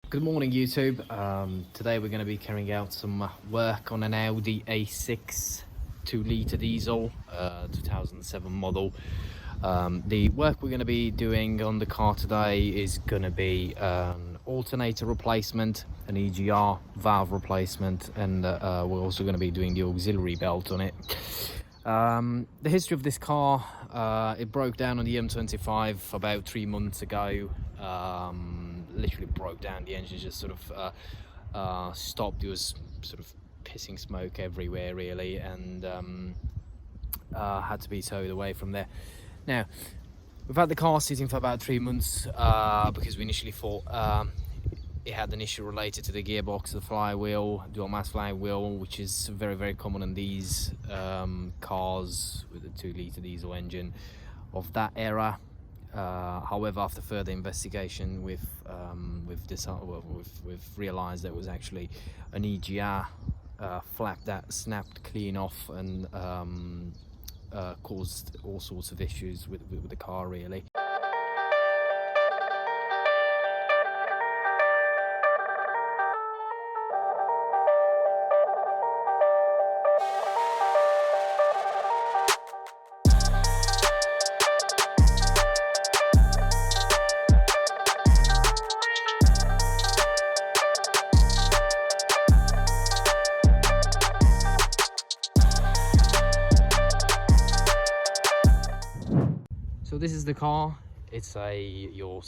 Good morning YouTube. Today we're going to be carrying out some work on an Audi A6 2-litre diesel 2007 model. The work we're going to be doing on the car today is going to be an alternator replacement, an EGR valve replacement, and we're also going to be doing the auxiliary belt on it. The history of this car, it broke down on the M25 about 3 months ago. Literally broke down. The engine just sort of stopped. It was sort of pissing smoke everywhere really, and had to be towed away from there. Now we've had the car sitting for about 3 months because we initially thought it had an issue related to the gearbox, the flywheel, dual mass flywheel, which is very common in these cars with a 2-litre diesel engine of that era. However, after further investigation, we've realised that it was actually an EGR flap that snapped clean off and caused all sorts of issues with the car really. So this is the car. It's your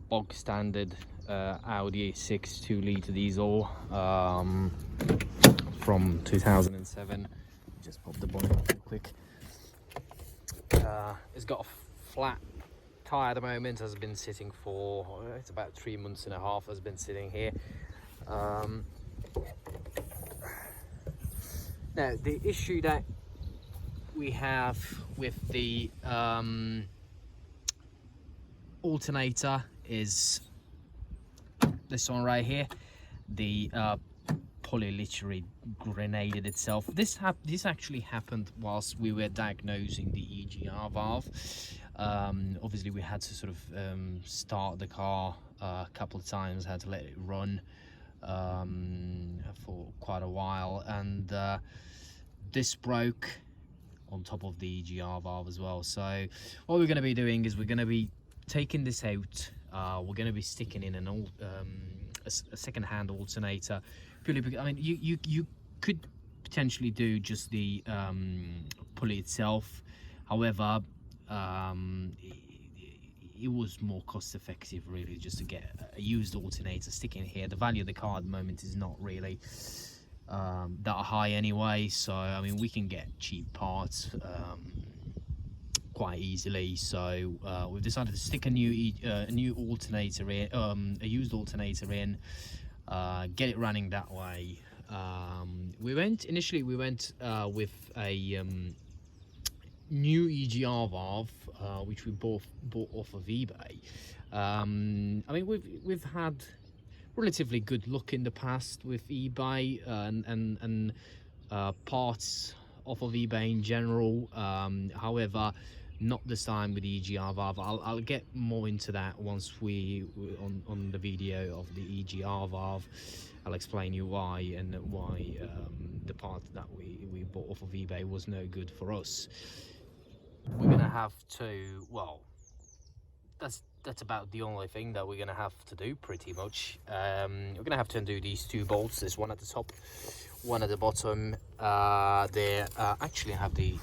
bog standard Audi A6 2-litre diesel from 2007. Just pop the bonnet up real quick. It's got a flat tyre at the moment. Has been sitting for it's about 3 months and a half. Has been sitting here. Now the issue that we have with the alternator is this one right here. The pulley literally grenaded itself. This actually happened whilst we were diagnosing the EGR valve. Obviously we had to sort of start the car a couple of times, had to let it run for quite a while, and this broke on top of the EGR valve as well. So what we're going to be doing is we're going to be taking this out. We're going to be sticking in a second-hand alternator, purely because, I mean, you could potentially do just the pulley itself. However, it was more cost-effective really just to get a used alternator sticking here. The value of the car at the moment is not really that high anyway, so I mean we can get cheap parts quite easily. So we've decided to stick a new alternator in, a used alternator in, get it running that way. Initially we went with a new EGR valve which we bought off of eBay. I mean we've had relatively good luck in the past with eBay and parts off of eBay in general. However, not this time with the EGR valve. I'll get more into that once on the video of the EGR valve. I'll explain you why, and why the part that we bought off of eBay was no good for us. We're gonna have to, well, that's about the only thing that we're gonna have to do pretty much. We're gonna have to undo these two bolts. There's one at the top, one at the bottom. There actually have the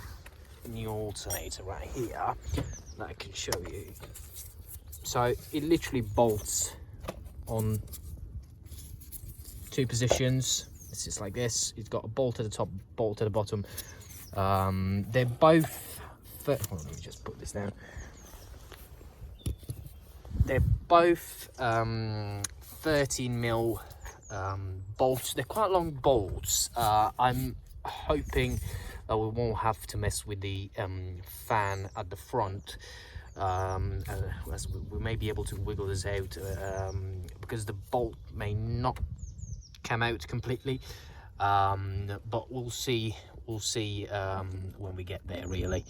new alternator right here that I can show you. So it literally bolts on two positions. It's just like this. It's got a bolt at the top, bolt at the bottom. They're both hold on, let me just put this down. They're both 13mm bolts. They're quite long bolts. I'm hoping that we won't have to mess with the fan at the front, as we may be able to wiggle this out because the bolt may not come out completely, but we'll see when we get there really.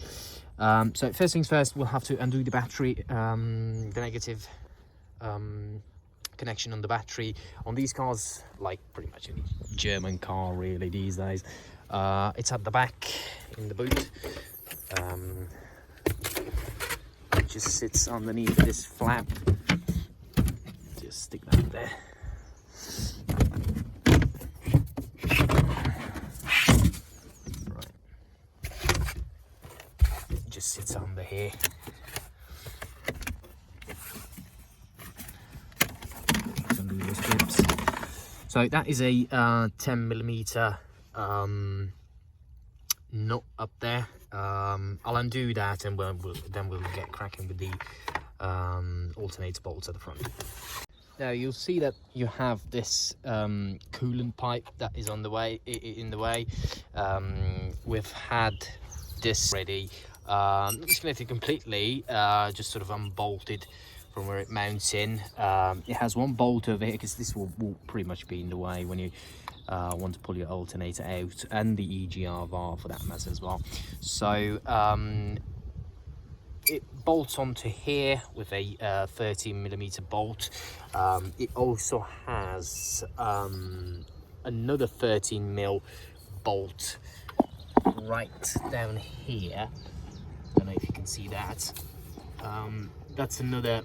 So first things first, we'll have to undo the battery, the negative connection on the battery. On these cars, like pretty much any German car really these days, it's at the back in the boot. It just sits underneath this flap. Just stick that there. Right. It just sits under here. So that is a 10mm nut up there. I'll undo that, and we'll get cracking with the alternator bolts at the front. Now you'll see that you have this coolant pipe that is on the way in the way. We've had this ready, not disconnected completely, just sort of unbolted from where it mounts in. It has one bolt over here because this will pretty much be in the way when you want to pull your alternator out, and the EGR valve for that matter as well. So it bolts onto here with a 13mm bolt. It also has another 13mm bolt right down here. I don't know if you can see that. That's another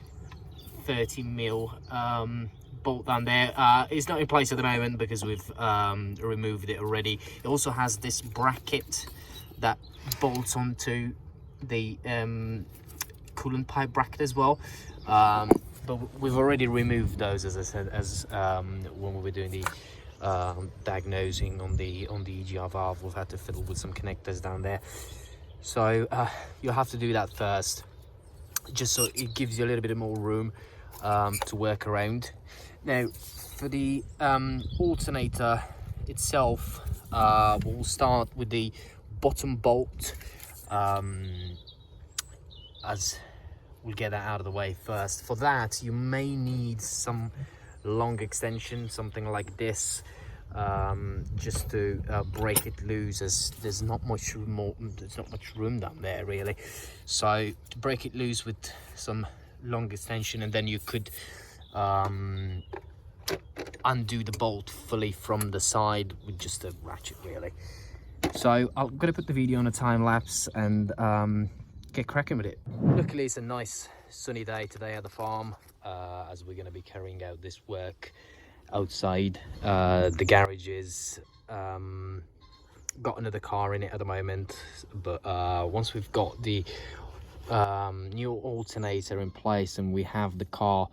13mm bolt down there. It's not in place at the moment because we've removed it already. It also has this bracket that bolts onto the coolant pipe bracket as well, but we've already removed those, as I said, as when we were doing the diagnosing on the EGR valve. We've had to fiddle with some connectors down there, so you'll have to do that first, just so it gives you a little bit more room to work around. Now for the alternator itself, we'll start with the bottom bolt, as we'll get that out of the way first. For that you may need some long extension, something like this, just to break it loose, as there's not much room down there really. So to break it loose with some long extension, and then you could undo the bolt fully from the side with just a ratchet really. So I'm gonna put the video on a time lapse and get cracking with it. Luckily it's a nice sunny day today at the farm, as we're going to be carrying out this work outside. The garage is got another car in it at the moment, but once we've got the new alternator in place and we have the car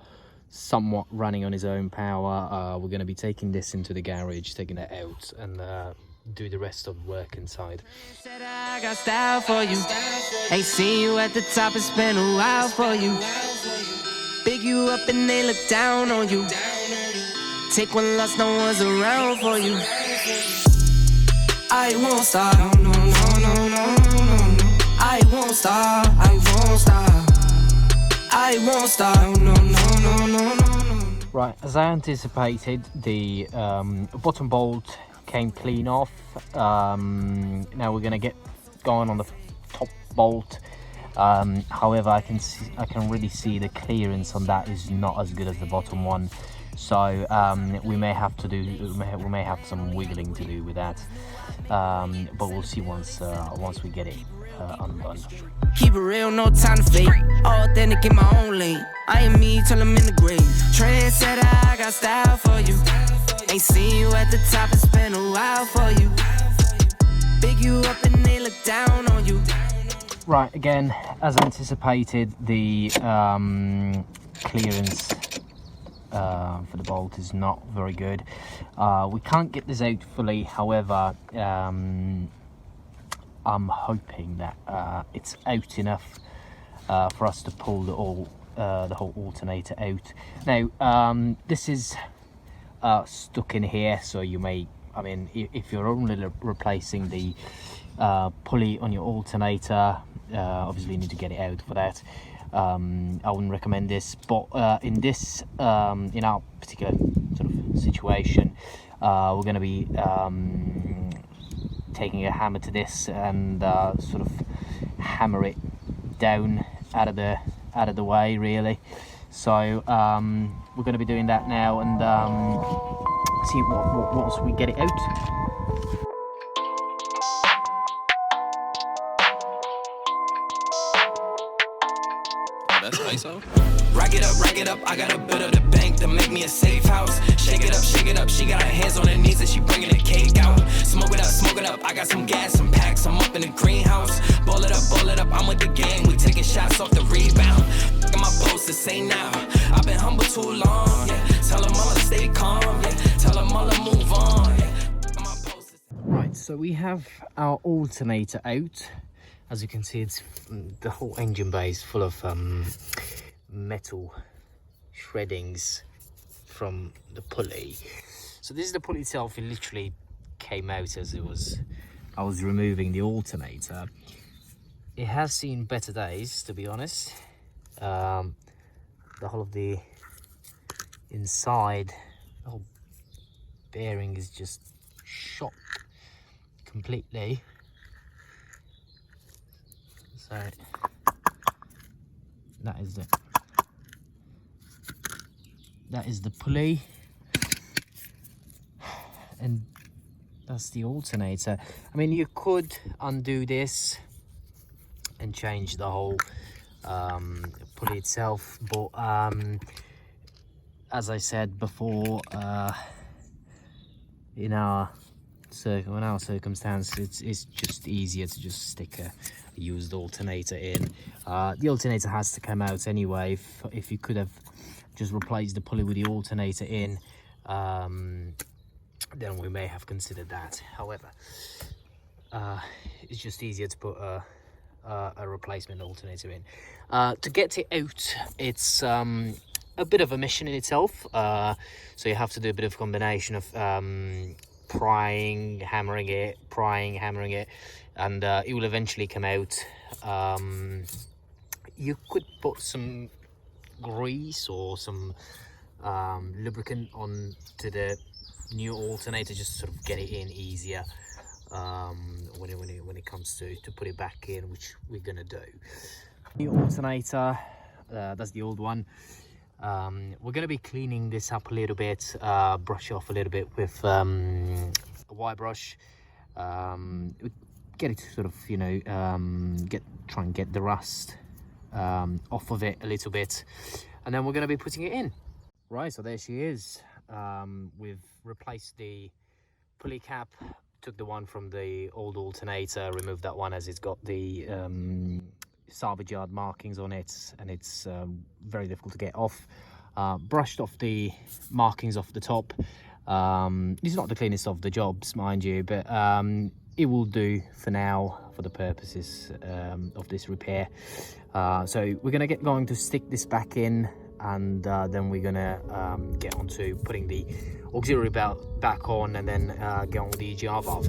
somewhat running on its own power, we're going to be taking this into the garage, taking it out, and do the rest of the work inside. Said I got style for you. Ain't seen you at the top, it's been a while for you. Big you up and they look down on you. Take one loss, no one's around for you. I won't stop, no, no, no, no, no, no. I won't stop, I won't stop. I won't stop, no, no, no, no, no. Right, as I anticipated, the bottom bolt came clean off. Now we're going to get going on the top bolt. However, I can really see the clearance on that is not as good as the bottom one, so we may have some wiggling to do with that, but we'll see once we get it undone. Keep it real, no time to fake. Authentic in my own lane. I am me till I'm in the grave. Trendsetter, I got style for you. Ain't seen you at the top, it's been a while for you. Big you up and they look down on you. Right, again, as anticipated, the clearance for the bolt is not very good. We can't get this out fully, however, I'm hoping that it's out enough for us to pull the whole alternator out. Now, this is stuck in here, so you may, I mean, if you're only replacing the pulley on your alternator, obviously you need to get it out for that. I wouldn't recommend this, but in this in our particular sort of situation, we're going to be taking a hammer to this and sort of hammer it down out of the way really. So we're going to be doing that now and see what once we get it out. That's ISO. Rack it up, I got a bit of the bank to make me a safe house. Shake it up, she got her hands on her knees and she bringing the cake out. Smoke it up, I got some gas, some packs, I'm up in the greenhouse. Ball it up, I'm with the gang, we taking shots off the rebound. My post say now, I've been humble too long, yeah. Tell them all to stay calm, yeah. Tell them all to move on, yeah. Right, so we have our alternator out. As you can see, it's the whole engine bay is full of metal shreddings from the pulley. So this is the pulley itself. It literally came out as I was removing the alternator. It has seen better days, to be honest. The whole of the inside, the whole bearing is just shot completely. So that is the pulley, and that's the alternator. I mean, you could undo this and change the whole pulley itself, but as I said before, in our circumstance, it's just easier to just stick a used alternator in. The alternator has to come out anyway. If you could have just replaced the pulley with the alternator in, then we may have considered that. However, it's just easier to put a replacement alternator in. To get it out, it's a bit of a mission in itself. So you have to do a bit of combination of prying, hammering it, and it will eventually come out. You could put some grease or some lubricant onto the new alternator just to sort of get it in easier when it comes to put it back in, which we're gonna do. New alternator, that's the old one. We're going to be cleaning this up a little bit, brush off a little bit with a wire brush, get it to sort of, you know, try and get the rust off of it a little bit, and then we're going to be putting it in. Right, so there she is. We've replaced the pulley cap, took the one from the old alternator, removed that one as it's got the salvage yard markings on it, and it's very difficult to get off. Brushed off the markings off the top. It's not the cleanest of the jobs, mind you, but it will do for now for the purposes of this repair. So we're gonna get going to stick this back in, and then we're gonna get on to putting the auxiliary belt back on, and then get on with the EGR valve.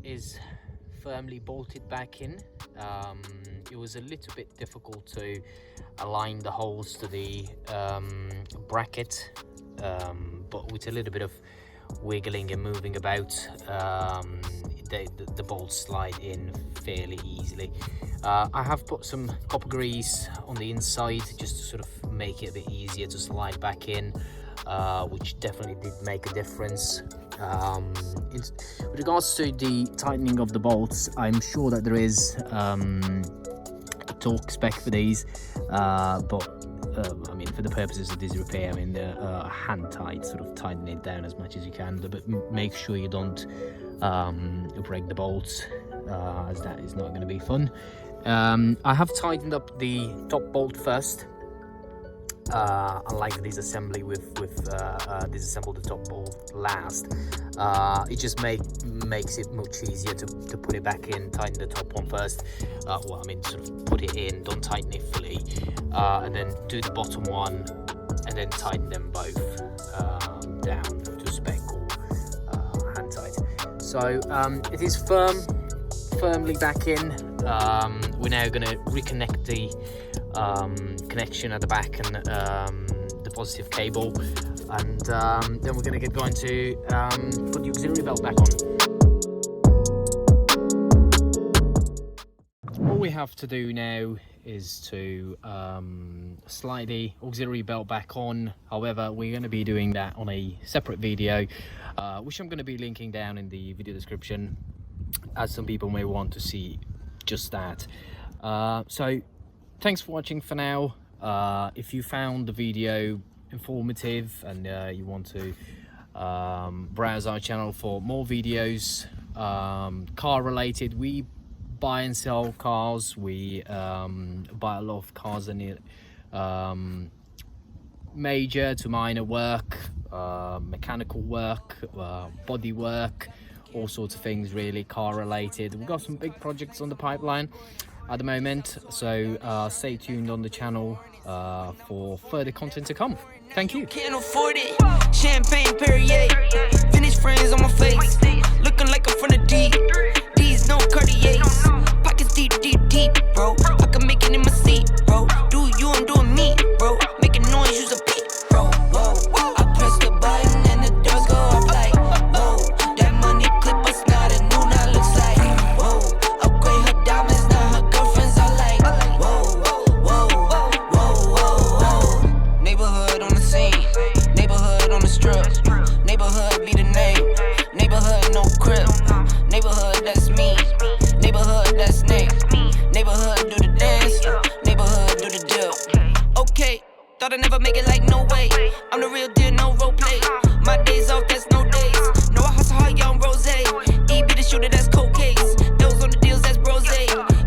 Is firmly bolted back in. It was a little bit difficult to align the holes to the bracket, but with a little bit of wiggling and moving about, the bolts slide in fairly easily. I have put some copper grease on the inside just to sort of make it a bit easier to slide back in, which definitely did make a difference. With regards to the tightening of the bolts, I'm sure that there is a torque spec for these, but I mean, for the purposes of this repair, I mean, they're hand tight, sort of tighten it down as much as you can, but make sure you don't break the bolts, as that is not going to be fun. I have tightened up the top bolt first. Unlike this assembly, with disassemble the top bolt last. It just makes it much easier to put it back in. Tighten the top one first. Well, I mean, sort of put it in, don't tighten it fully, and then do the bottom one and then tighten them both down to spec or hand tight. So it is firmly back in. We're now going to reconnect the connection at the back and the positive cable, and then we're going to get going to put the auxiliary belt back on. All we have to do now is to slide the auxiliary belt back on. However, we're going to be doing that on a separate video, which I'm going to be linking down in the video description, as some people may want to see just that. So thanks for watching for now. If you found the video informative and you want to browse our channel for more videos car related, we buy and sell cars. We buy a lot of cars in it, major to minor work, mechanical work, body work, all sorts of things really car related. We've got some big projects on the pipeline at the moment, so stay tuned on the channel for further content to come. Thank you. Can't afford it. Champagne Perrier, finished friends on my face, looking like I'm from the deep. These no Cartiers, pockets deep, bro. I can make it in my seat, bro. Do you, I'm doing me, bro. Making noise, use a beat, bro. Whoa, I press the button and the doors go up like, whoa. That money clip us now, that new now looks like, whoa. Upgrade her diamonds, now her girlfriends are like, whoa. Neighborhood on the scene, neighborhood on the strip, neighborhood be the name, neighborhood no crib, neighborhood that's me, neighborhood that's Nate, neighborhood do the dance, neighborhood do the deal. Okay, thought I'd never make it, like no way. I'm the real deal, no role play. My days off, that's no days. No, I hustle hard, yeah, I'm rose. E be the shooter, that's cold case. Those on the deals, that's brose.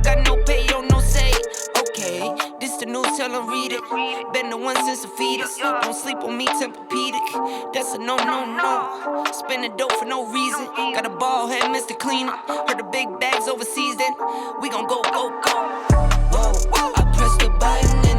Got no pay, don't no say. Okay, this the news, tell them read it. Been the one since the fetus. Don't sleep on me, Tempur-Pedic. That's a no. Spending dope for no reason. Got a ball head, Mr. Cleaner. Heard the big bags overseas, then we gon' go. Whoa, I press the button.